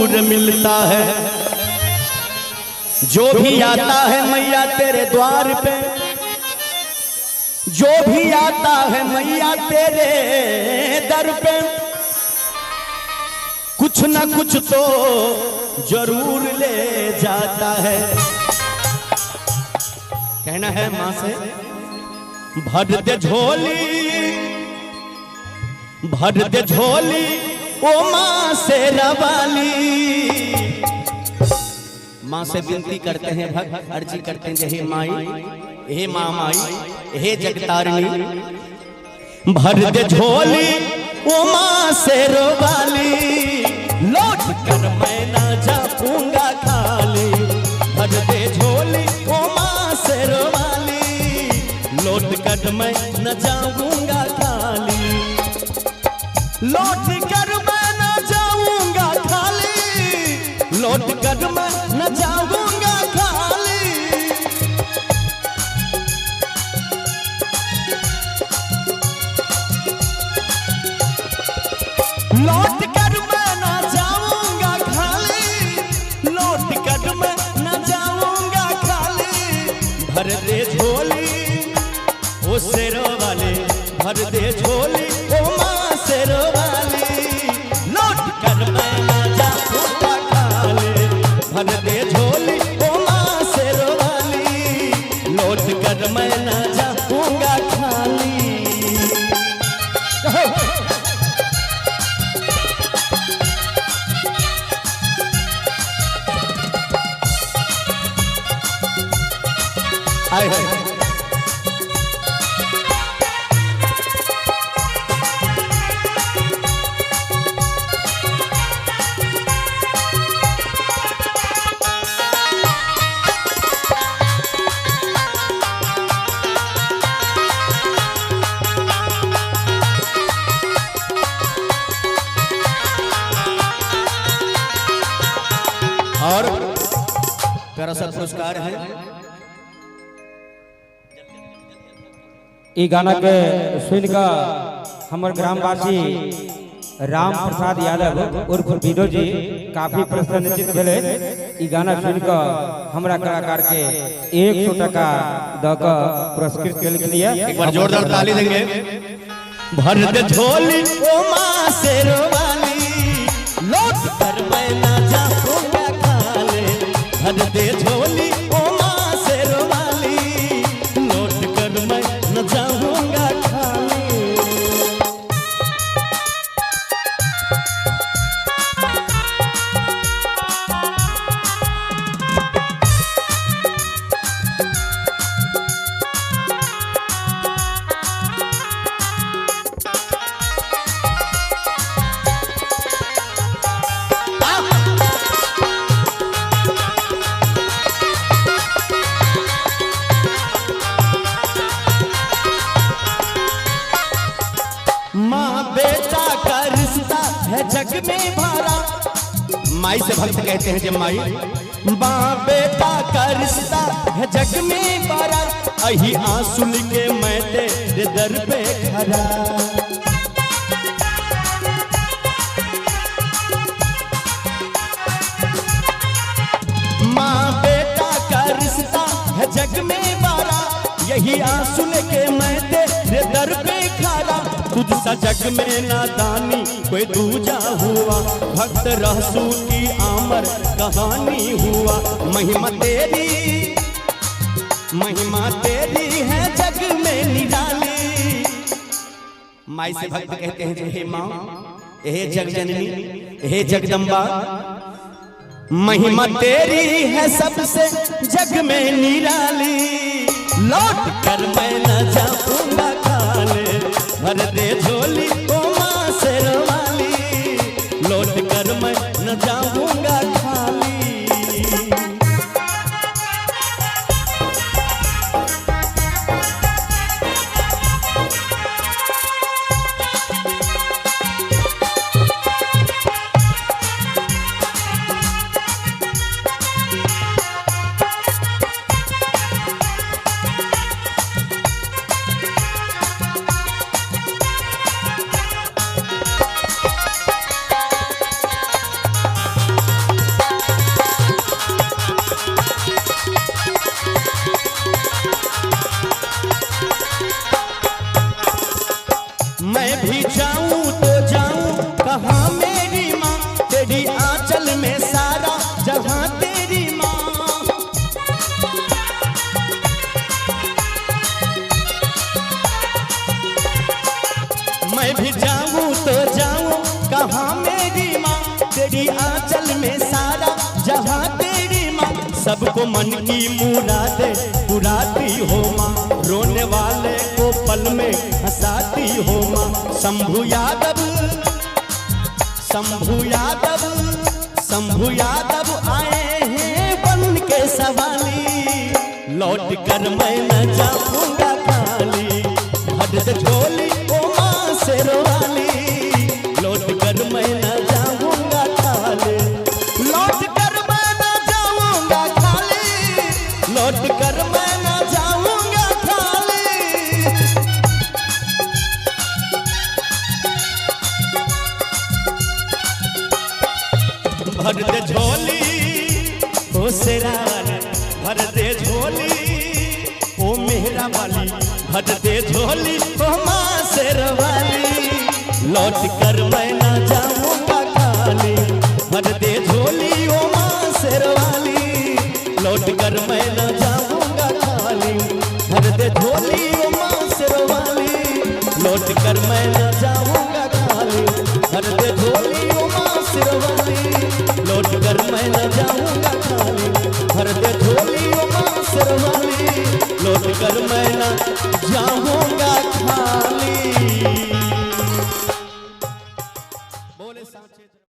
जरूर मिलता है। जो भी आता है मैया तेरे द्वार पे, जो भी आता है मैया तेरे दर पे, कुछ न कुछ तो जरूर ले जाता है। कहना है माँ से भर दे झोली, भर दे झोली ओ माँ से रवाली। माँ से विनती करते हैं, भक्त अर्जी करते हैं, हे माई, हे माँ माई, हे जगतारिणी, भर दे झोली ओ माँ से रवाली। लौट कर मैं ना जाऊंगा खाली, भर दे झोली ओ माँ से रवाली। लौट कर मैं न जाऊंगा खाली, लौट कर मैं न जाऊंगा खाली, लौट कर मैं न जाऊंगा खाली। लौट कर मैं न जाऊंगा खाली, लौट कर मैं न जाऊंगा खाली। भर दे झोली ओ शेरों वाले, भर दे झोली ओ माँ शेरों वाली। लौट कर मैं न जाऊंगा खाली, भर दे झोली ओ माँ शेरों वाली। लौट कर मैं न जाऊंगा खाली। आए हैं और प्यारा सा पुरस्कार है। ई गाना के सुन का हमर ग्रामवासी राम प्रसाद यादव उर्फ विदो जी काफी प्रसन्नचित भेले। ई गाना सुन का हमरा कलाकार के 100 टका द के पुरस्कृत केल लिए। एक बार जोरदार ताली देंगे। भर दे झोली ओ माँ शेरों वाली, लौट कर मैं ना जाऊंगा खाली। भर दे झोली ओ माँ शेरों वाली, लौट कर मैं न जाऊंगा खाली। माँ बेटा का रिश्ता है जग में भरा। माई से भक्त कहते हैं जब माई, माँ बेटा का रिश्ता है जग में भरा। अही आंसू के मैं तेरे दर पे खड़ा। माँ बेटा का रिश्ता है जग में भरा। यही आंसू के मैं तेरे दर पे खड़ा। तुझ सा जग में नादानी कोई दूजा हुआ, भक्त रहसू की आमर कहानी हुआ। महिमा तेरी है जग में निराली। माई से भक्त कहते हैं हे माँ, हे जग जननी, हे जगदम्बा। महिमा तेरी है सबसे जग में निराली। लौट कर मैं न जाऊंगा खाली, भर दे झोली ओ माँ शेरों वाली। लौट कर मैं न जाऊंगा खाली। तेरी आंचल में सारा जहां तेरी माँ, सबको मन की मुरादे पुराती हो माँ, रोने वाले को पल में हंसाती हो माँ। शंभू यादव, शंभू यादव, शंभू यादव आए हैं बन के सवाली, लौट कर मैं न जाऊंगा खाली, भर दे झोली ओ माँ शेरवाली, लौट कर मैं न जाऊंगा खाली, लौट कर मैं न जाऊंगा खाली, लौट कर मैं न जाऊंगा खाली। भर दे झोली ओ शेरावाली, भर दे झोली ओ मेहरा वाली, भर दे झोली ओ माँ शेरवाली, लौट कर मैं न जाऊंगा खाली, भर दे झोली ओ माँ शेरवाली, लौट कर मैं न जाऊंगा खाली, भर दे झोली।